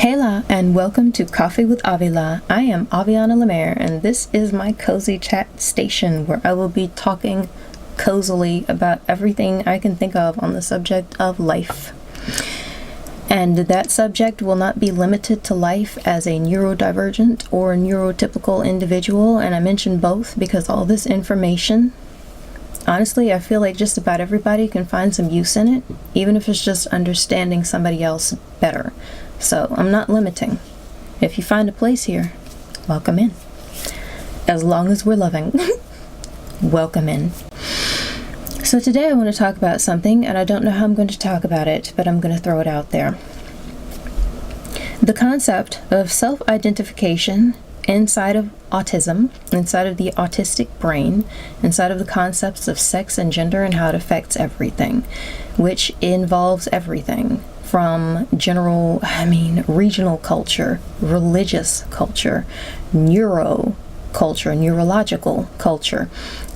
Hela, and welcome to Coffee with AvyLa. I am Aviana Lemaire, and this is my cozy chat station where I will be talking cozily about everything I can think of on the subject of life. And that subject will not be limited to life as a neurodivergent or neurotypical individual, and I mention both because all this information, honestly, I feel like just about everybody can find some use in it, even if it's just understanding somebody else better. So I'm not limiting. If you find a place here, welcome in. As long as we're loving, welcome in. So today I want to talk about something, and I don't know how I'm going to talk about it, but I'm going to throw it out there. The concept of self-identification inside of autism, inside of the autistic brain, inside of the concepts of sex and gender and how it affects everything, which involves everything from regional culture, religious culture, neurological culture.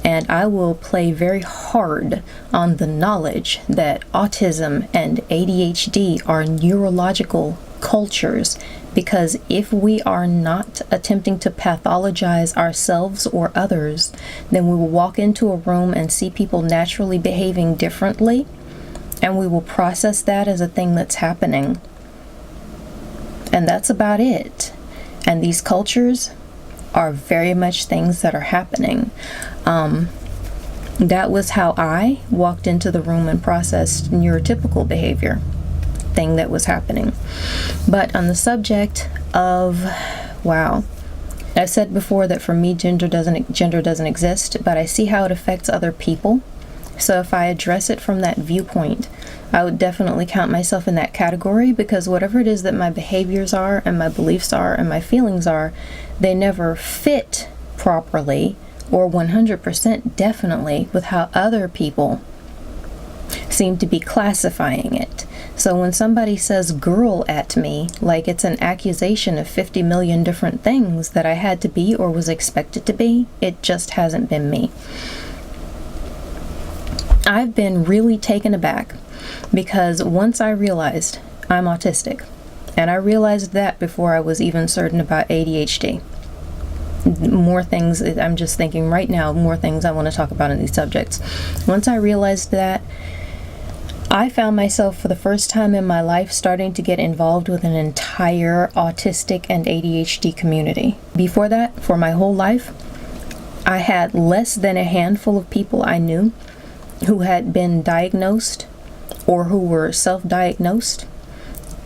And I will play very hard on the knowledge that autism and ADHD are neurological cultures, because if we are not attempting to pathologize ourselves or others, then we will walk into a room and see people naturally behaving differently, and we will process that as a thing that's happening. And that's about it. And these cultures are very much things that are happening. That was how I walked into the room and processed neurotypical behavior, thing that was happening. But on the subject of, I've said before that for me gender doesn't exist, but I see how it affects other people. So if I address it from that viewpoint, I would definitely count myself in that category, because whatever it is that my behaviors are and my beliefs are and my feelings are, they never fit properly or 100% definitely with how other people seem to be classifying it. So when somebody says girl at me, like it's an accusation of 50 million different things that I had to be or was expected to be, it just hasn't been me. I've been really taken aback because once I realized I'm autistic, and I realized that before I was even certain about ADHD, more things, I'm just thinking right now, more things I want to talk about in these subjects. Once I realized that, I found myself for the first time in my life starting to get involved with an entire autistic and ADHD community. Before that, for my whole life, I had less than a handful of people I knew who had been diagnosed or who were self-diagnosed.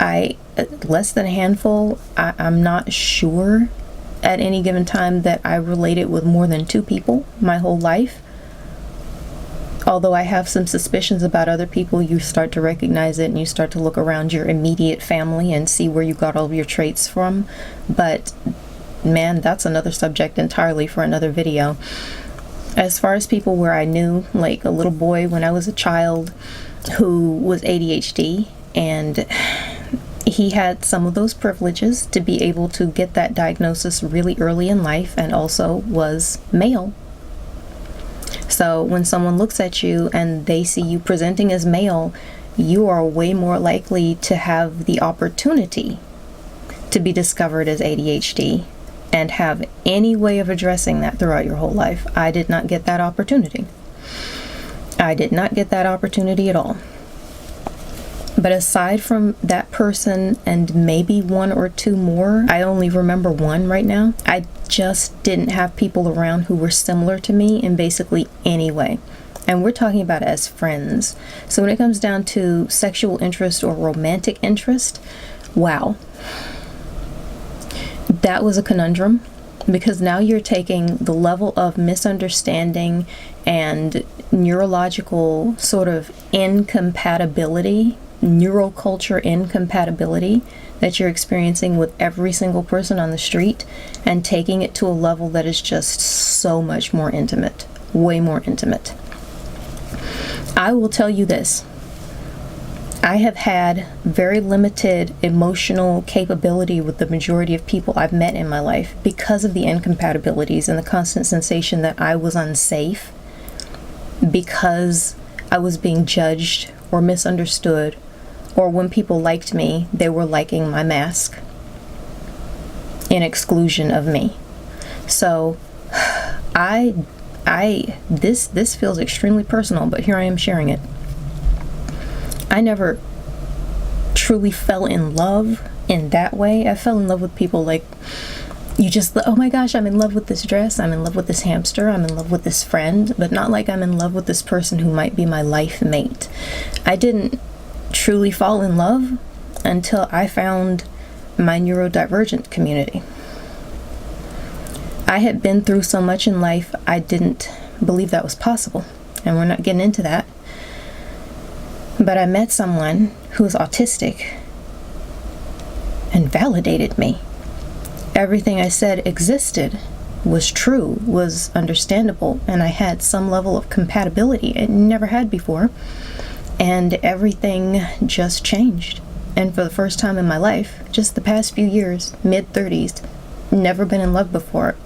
Less than a handful. I'm not sure at any given time that I related with more than 2 people my whole life. Although I have some suspicions about other people, you start to recognize it and you start to look around your immediate family and see where you got all of your traits from. But man, that's another subject entirely for another video. As far as people where I knew, like a little boy when I was a child who was ADHD, and he had some of those privileges to be able to get that diagnosis really early in life, and also was male. So when someone looks at you and they see you presenting as male, you are way more likely to have the opportunity to be discovered as ADHD and have any way of addressing that throughout your whole life. I did not get that opportunity. I did not get that opportunity at all. But aside from that person and maybe 1 or 2 more, I only remember 1 right now, I just didn't have people around who were similar to me in basically any way. And we're talking about as friends. So when it comes down to sexual interest or romantic interest, wow. That was a conundrum, because now you're taking the level of misunderstanding and neurological sort of incompatibility, neuroculture incompatibility that you're experiencing with every single person on the street, and taking it to a level that is just so much more intimate, way more intimate. I will tell you this. I have had very limited emotional capability with the majority of people I've met in my life because of the incompatibilities and the constant sensation that I was unsafe, because I was being judged or misunderstood, or when people liked me, they were liking my mask. in exclusion of me. So this feels extremely personal, but here I am sharing it. I never truly fell in love in that way. I fell in love with people like, you just, oh my gosh, I'm in love with this dress, I'm in love with this hamster, I'm in love with this friend, but not like I'm in love with this person who might be my life mate. I didn't truly fall in love until I found my neurodivergent community. I had been through so much in life, I didn't believe that was possible, and we're not getting into that. But I met someone who was autistic and validated me. Everything I said existed, was true, was understandable, and I had some level of compatibility I never had before, and everything just changed. And for the first time in my life, just the past few years, mid-30s, never been in love before.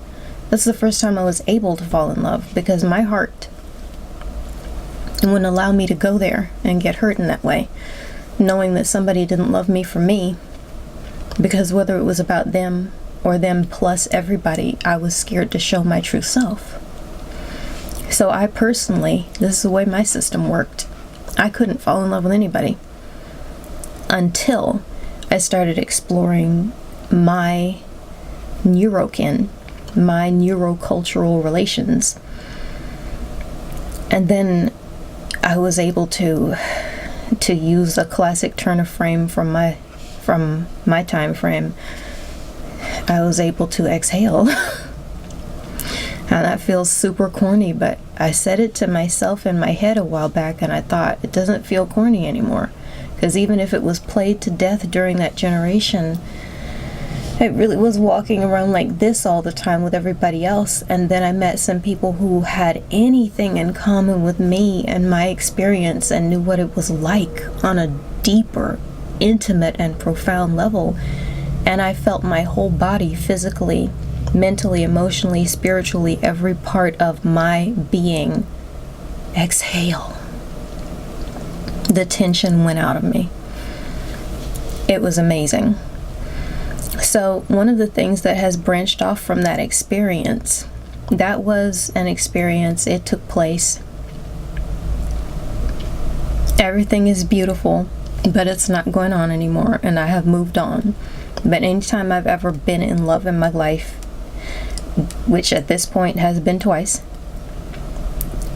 That's the first time I was able to fall in love, because my heart wouldn't allow me to go there and get hurt in that way, knowing that somebody didn't love me for me, because whether it was about them or them plus everybody, I was scared to show my true self. So I personally, this is the way my system worked, I couldn't fall in love with anybody until I started exploring my neurokin, my neurocultural relations. And then I was able to use a classic turn of frame from my time frame. I was able to exhale. And that feels super corny, but I said it to myself in my head a while back, and I thought, it doesn't feel corny anymore. Because even if it was played to death during that generation, it really was walking around like this all the time with everybody else. And then I met some people who had anything in common with me and my experience and knew what it was like on a deeper, intimate, and profound level. And I felt my whole body physically, mentally, emotionally, spiritually, every part of my being exhale. The tension went out of me. It was amazing. So one of the things that has branched off from that experience, that was an experience, it took place. Everything is beautiful, but it's not going on anymore, and I have moved on. But anytime I've ever been in love in my life, which at this point has been twice,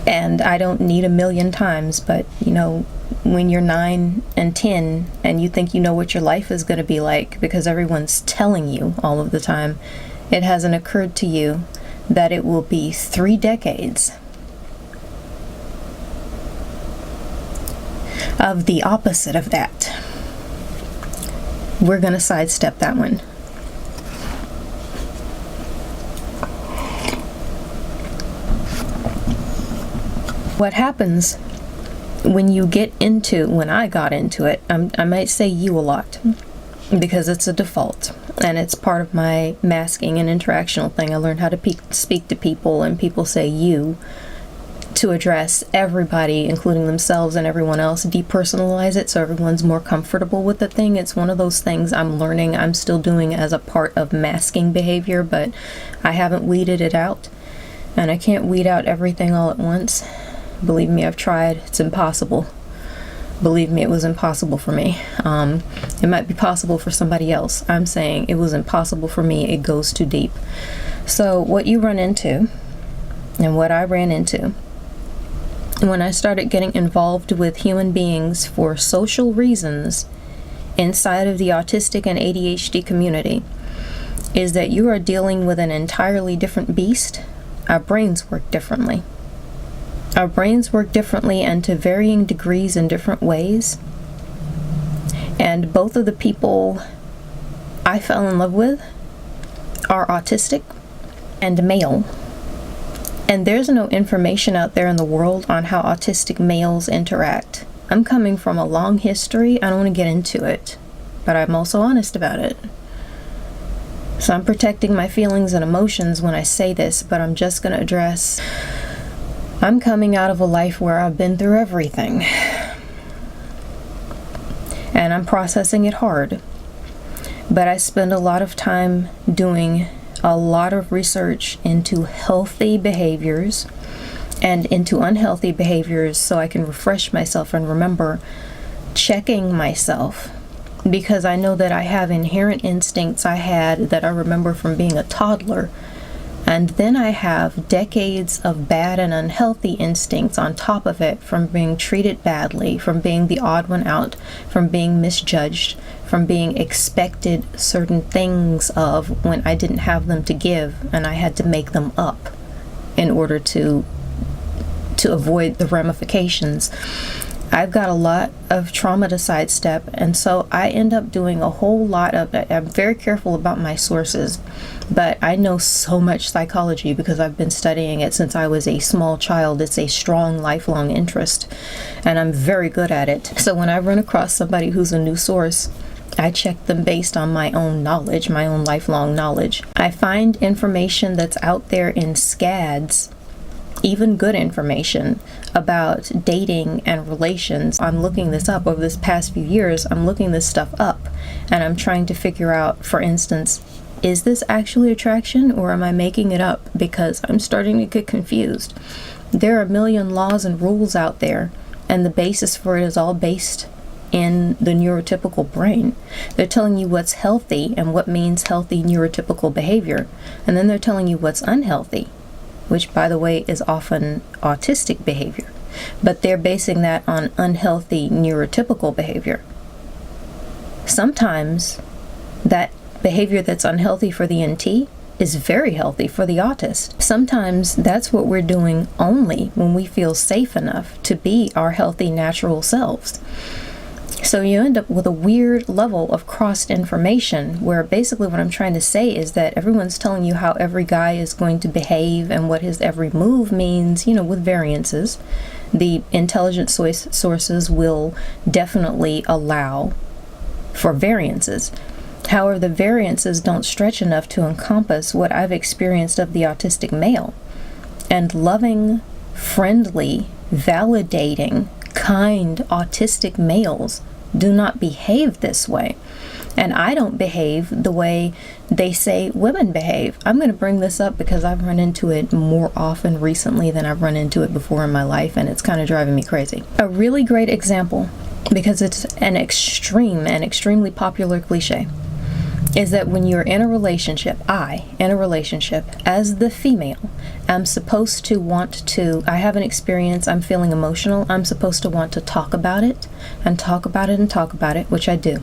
and I don't need a million times, but you know, when you're 9 and 10 and you think you know what your life is going to be like because everyone's telling you all of the time, it hasn't occurred to you that it will be 3 decades of the opposite of that. We're going to sidestep that one. What happens when I got into it, I might say you a lot because it's a default and it's part of my masking and interactional thing. I learned how to speak to people, and people say you to address everybody, including themselves and everyone else, depersonalize it so everyone's more comfortable with the thing. It's one of those things I'm learning, I'm still doing as a part of masking behavior, but I haven't weeded it out, and I can't weed out everything all at once. Believe me, I've tried. It's impossible. Believe me, it was impossible for me. It might be possible for somebody else. I'm saying it was impossible for me. It goes too deep. So what you run into, and what I ran into, when I started getting involved with human beings for social reasons inside of the autistic and ADHD community, is that you are dealing with an entirely different beast. Our brains work differently. Our brains work differently and to varying degrees in different ways. And both of the people I fell in love with are autistic and male. And there's no information out there in the world on how autistic males interact. I'm coming from a long history. I don't want to get into it, but I'm also honest about it. So I'm protecting my feelings and emotions when I say this, but I'm just going to address, I'm coming out of a life where I've been through everything. And I'm processing it hard. But I spend a lot of time doing a lot of research into healthy behaviors and into unhealthy behaviors so I can refresh myself and remember checking myself, because I know that I have inherent instincts I had that I remember from being a toddler, and then I have decades of bad and unhealthy instincts on top of it from being treated badly, from being the odd one out, from being misjudged, from being expected certain things of when I didn't have them to give and I had to make them up in order to avoid the ramifications. I've got a lot of trauma to sidestep, and so I end up doing a whole lot of, I'm very careful about my sources, but I know so much psychology because I've been studying it since I was a small child. It's a strong, lifelong interest, and I'm very good at it. So when I run across somebody who's a new source, I check them based on my own knowledge, my own lifelong knowledge. I find information that's out there in SCADs, even good information about dating and relations. I'm looking this up over this past few years. I'm looking this stuff up and I'm trying to figure out, for instance, is this actually attraction or am I making it up because I'm starting to get confused? There are a million laws and rules out there, and the basis for it is all based in the neurotypical brain. They're telling you what's healthy and what means healthy neurotypical behavior, and then they're telling you what's unhealthy, which, by the way, is often autistic behavior, but they're basing that on unhealthy neurotypical behavior. Sometimes that behavior that's unhealthy for the NT is very healthy for the autist. Sometimes that's what we're doing only when we feel safe enough to be our healthy natural selves. So you end up with a weird level of crossed information where basically what I'm trying to say is that everyone's telling you how every guy is going to behave and what his every move means, with variances. The intelligent sources will definitely allow for variances. However, the variances don't stretch enough to encompass what I've experienced of the autistic male. And loving, friendly, validating, kind autistic males do not behave this way. And I don't behave the way they say women behave. I'm going to bring this up because I've run into it more often recently than I've run into it before in my life, and it's kind of driving me crazy. A really great example, because it's an extreme and extremely popular cliche, is that when you're in a relationship, as the female, I'm supposed to I have an experience, I'm feeling emotional, I'm supposed to want to talk about it, and talk about it, and talk about it, which I do.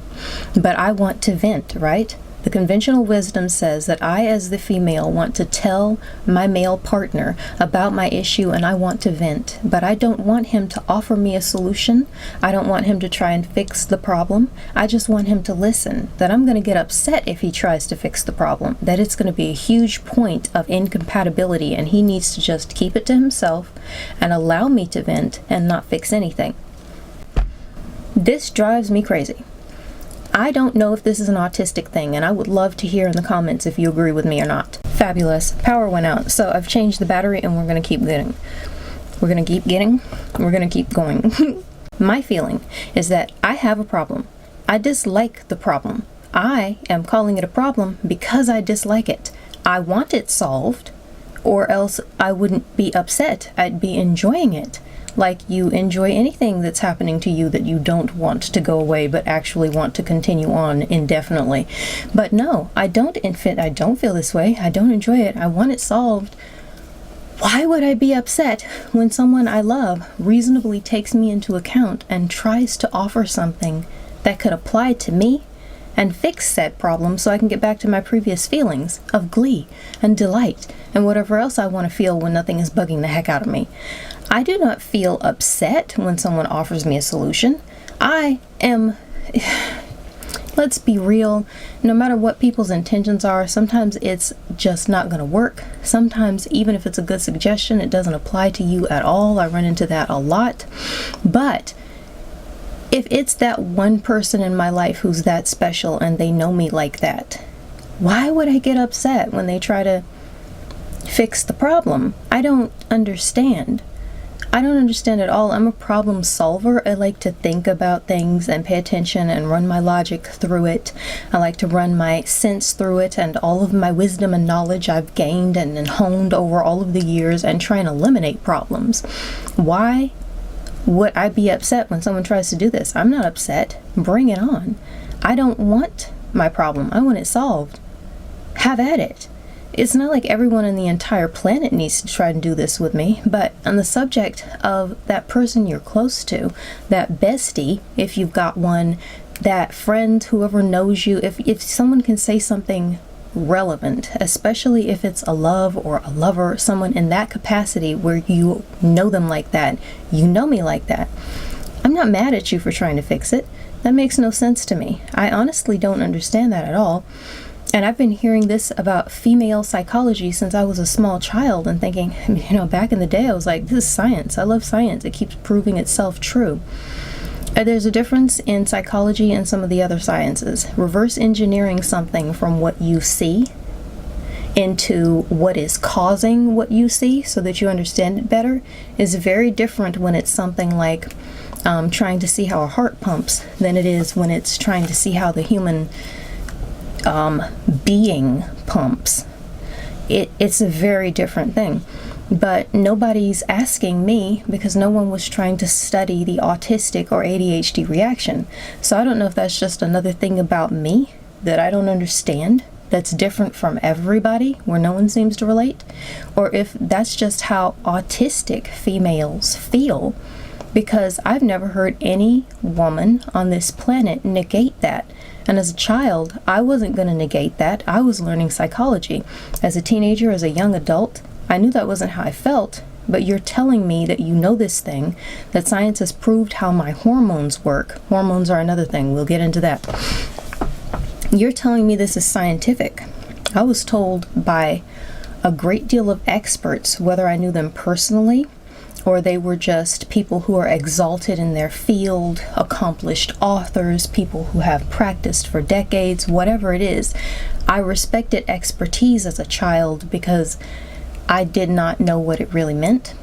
But I want to vent, right? The conventional wisdom says that I, as the female, want to tell my male partner about my issue and I want to vent, but I don't want him to offer me a solution. I don't want him to try and fix the problem. I just want him to listen, that I'm going to get upset if he tries to fix the problem, that it's going to be a huge point of incompatibility and he needs to just keep it to himself and allow me to vent and not fix anything. This drives me crazy. I don't know if this is an autistic thing, and I would love to hear in the comments if you agree with me or not. Fabulous. Power went out, so I've changed the battery and we're going to keep getting. We're going to keep going. My feeling is that I have a problem. I dislike the problem. I am calling it a problem because I dislike it. I want it solved, or else I wouldn't be upset. I'd be enjoying it. Like you enjoy anything that's happening to you that you don't want to go away but actually want to continue on indefinitely. But no, I don't feel this way. I don't enjoy it. I want it solved. Why would I be upset when someone I love reasonably takes me into account and tries to offer something that could apply to me and fix said problem so I can get back to my previous feelings of glee and delight and whatever else I want to feel when nothing is bugging the heck out of me? I do not feel upset when someone offers me a solution. I am, let's be real, no matter what people's intentions are, sometimes it's just not going to work. Sometimes, even if it's a good suggestion, it doesn't apply to you at all. I run into that a lot. But if it's that one person in my life who's that special and they know me like that, why would I get upset when they try to fix the problem? I don't understand. I don't understand at all. I'm a problem solver. I like to think about things and pay attention and run my logic through it. I like to run my sense through it and all of my wisdom and knowledge I've gained and honed over all of the years and try and eliminate problems. Why would I be upset when someone tries to do this? I'm not upset. Bring it on. I don't want my problem. I want it solved. Have at it. It's not like everyone on the entire planet needs to try and do this with me, but on the subject of that person you're close to, that bestie, if you've got one, that friend, whoever knows you, if someone can say something relevant, especially if it's a love or a lover, someone in that capacity where you know them like that, you know me like that, I'm not mad at you for trying to fix it. That makes no sense to me. I honestly don't understand that at all. And I've been hearing this about female psychology since I was a small child and thinking, back in the day I was like, this is science. I love science. It keeps proving itself true. There's a difference in psychology and some of the other sciences. Reverse engineering something from what you see into what is causing what you see so that you understand it better is very different when it's something like trying to see how a heart pumps than it is when it's trying to see how the human being pumps. It's a very different thing. But nobody's asking me because no one was trying to study the autistic or ADHD reaction. So I don't know if that's just another thing about me that I don't understand, that's different from everybody, where no one seems to relate, or if that's just how autistic females feel, because I've never heard any woman on this planet negate that. And as a child, I wasn't going to negate that. I was learning psychology. As a teenager, as a young adult, I knew that wasn't how I felt, but you're telling me that you know this thing, that science has proved how my hormones work. Hormones are another thing. We'll get into that. You're telling me this is scientific. I was told by a great deal of experts, whether I knew them personally or they were just people who are exalted in their field, accomplished authors, people who have practiced for decades, whatever it is. I respected expertise as a child because I did not know what it really meant.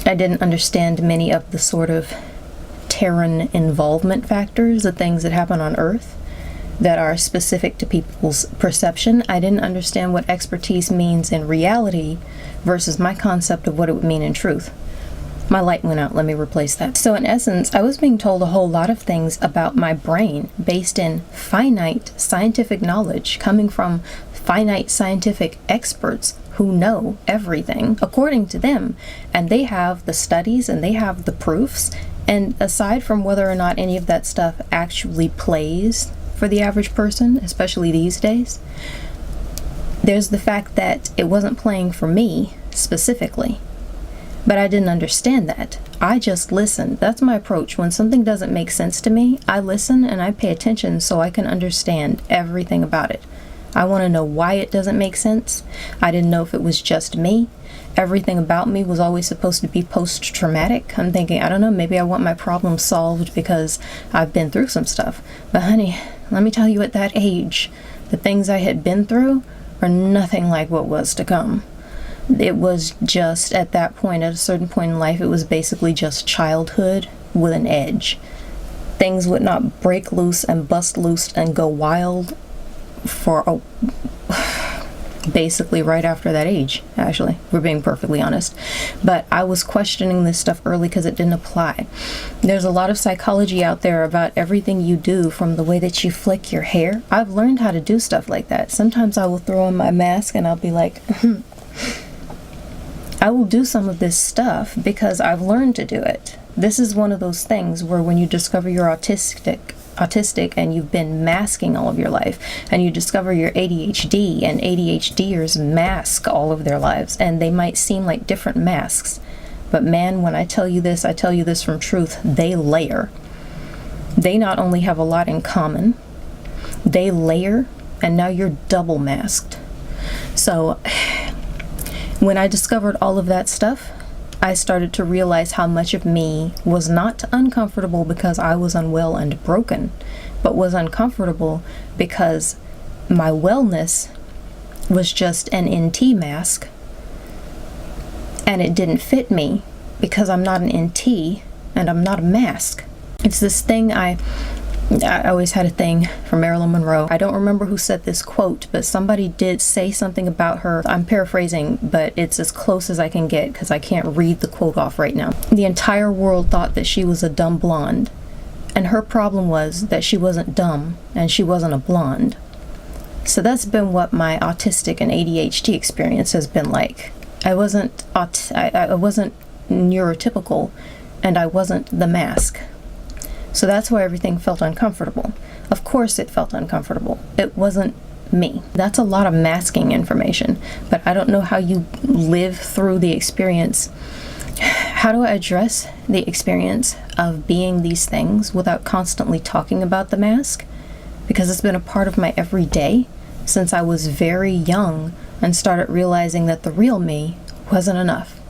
I didn't understand many of the sort of Terran involvement factors, the things that happen on Earth that are specific to people's perception. I didn't understand what expertise means in reality versus my concept of what it would mean in truth. My light went out. Let me replace that. So in essence, I was being told a whole lot of things about my brain based in finite scientific knowledge coming from finite scientific experts who know everything according to them. And they have the studies and they have the proofs. And aside from whether or not any of that stuff actually plays for the average person, especially these days, there's the fact that it wasn't playing for me specifically. But I didn't understand that. I just listened. That's my approach. When something doesn't make sense to me, I listen and I pay attention so I can understand everything about it. I want to know why it doesn't make sense. I didn't know if it was just me. Everything about me was always supposed to be post-traumatic. I'm thinking, I don't know, maybe I want my problem solved because I've been through some stuff. But honey, let me tell you, at that age, the things I had been through are nothing like what was to come. It was just, at that point, at a certain point in life, it was basically just childhood with an edge. Things would not break loose and bust loose and go wild for basically right after that age, actually. We're being perfectly honest. But I was questioning this stuff early because it didn't apply. There's a lot of psychology out there about everything you do, from the way that you flick your hair. I've learned how to do stuff like that. Sometimes I will throw on my mask and I'll be like, I will do some of this stuff because I've learned to do it. This is one of those things where when you discover you're autistic and you've been masking all of your life, and you discover you're ADHD, and ADHDers mask all of their lives, and they might seem like different masks, but man, when I tell you this from truth, they layer. They not only have a lot in common, they layer, and now you're double masked. So when I discovered all of that stuff, I started to realize how much of me was not uncomfortable because I was unwell and broken, but was uncomfortable because my wellness was just an NT mask and it didn't fit me because I'm not an NT and I'm not a mask. It's this thing I always had a thing for Marylin Monroe. I don't remember who said this quote, but somebody did say something about her. I'm paraphrasing, but it's as close as I can get because I can't read the quote off right now. The entire world thought that she was a dumb blonde, and her problem was that she wasn't dumb and she wasn't a blonde. So that's been what my autistic and ADHD experience has been like. I wasn't neurotypical, and I wasn't the mask. So that's why everything felt uncomfortable. Of course it felt uncomfortable. It wasn't me. That's a lot of masking information, but I don't know how you live through the experience. How do I address the experience of being these things without constantly talking about the mask? Because it's been a part of my everyday since I was very young and started realizing that the real me wasn't enough,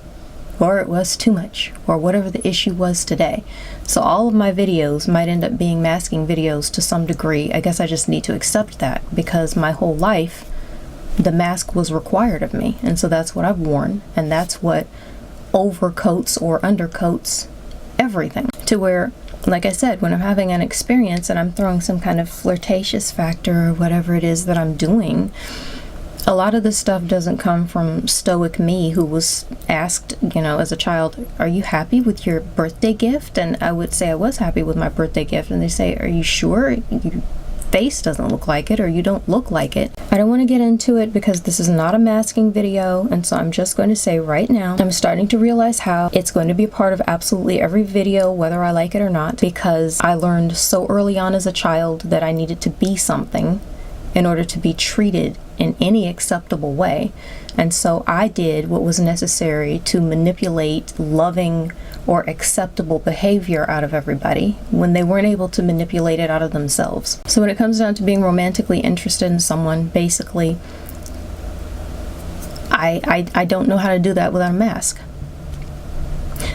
or it was too much, or whatever the issue was today. So all of my videos might end up being masking videos to some degree. I guess I just need to accept that, because my whole life the mask was required of me, and so that's what I've worn, and that's what overcoats or undercoats everything. To where, like I said, when I'm having an experience and I'm throwing some kind of flirtatious factor or whatever it is that I'm doing, a lot of this stuff doesn't come from stoic me, who was asked, as a child, are you happy with your birthday gift? And I would say I was happy with my birthday gift. And they say, are you sure? Your face doesn't look like it, or you don't look like it. I don't want to get into it because this is not a masking video. And so I'm just going to say right now, I'm starting to realize how it's going to be a part of absolutely every video, whether I like it or not, because I learned so early on as a child that I needed to be something in order to be treated in any acceptable way. And so I did what was necessary to manipulate loving or acceptable behavior out of everybody when they weren't able to manipulate it out of themselves. So when it comes down to being romantically interested in someone, basically, I don't know how to do that without a mask.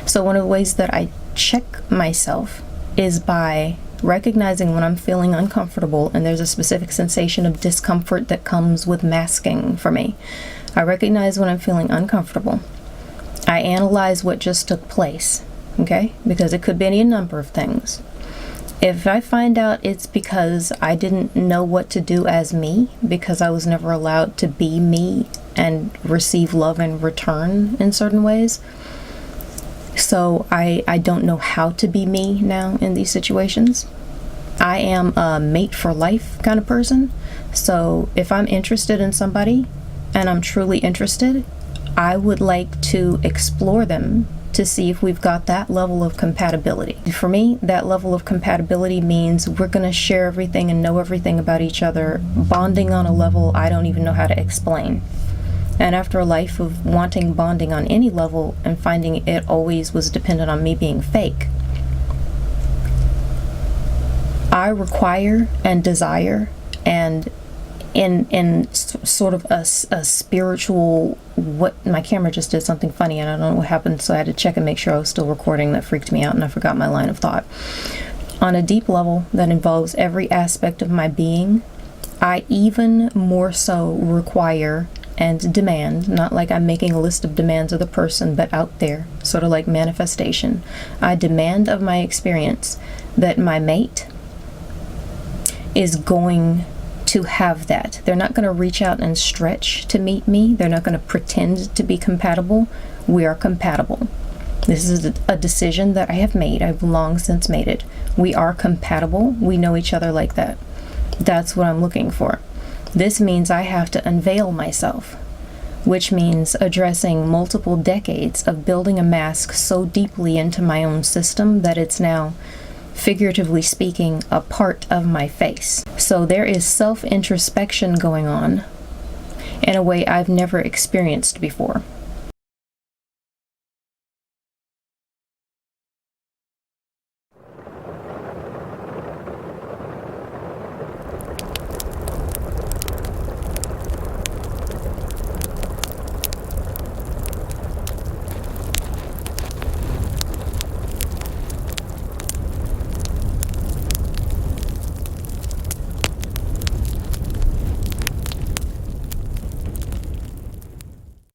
So one of the ways that I check myself is by recognizing when I'm feeling uncomfortable and there's a specific sensation of discomfort that comes with masking for me. I recognize when I'm feeling uncomfortable. I analyze what just took place, okay? Because it could be any number of things. If I find out it's because I didn't know what to do as me, because I was never allowed to be me and receive love in return in certain ways, so I don't know how to be me now in these situations. I am a mate for life kind of person. So if I'm interested in somebody and I'm truly interested, I would like to explore them to see if we've got that level of compatibility. For me, that level of compatibility means we're going to share everything and know everything about each other, bonding on a level I don't even know how to explain. And after a life of wanting bonding on any level and finding it always was dependent on me being fake, I require and desire, and in sort of a spiritual, what, my camera just did something funny and I don't know what happened, so I had to check and make sure I was still recording. That freaked me out and I forgot my line of thought. On a deep level that involves every aspect of my being, I even more so require and demand, not like I'm making a list of demands of the person, but out there, sort of like manifestation. I demand of my experience that my mate is going to have that. They're not going to reach out and stretch to meet me. They're not going to pretend to be compatible. We are compatible. This is a decision that I have made. I've long since made it. We are compatible. We know each other like that. That's what I'm looking for. This means I have to unveil myself, which means addressing multiple decades of building a mask so deeply into my own system that it's now, figuratively speaking, a part of my face. So there is self-introspection going on in a way I've never experienced before.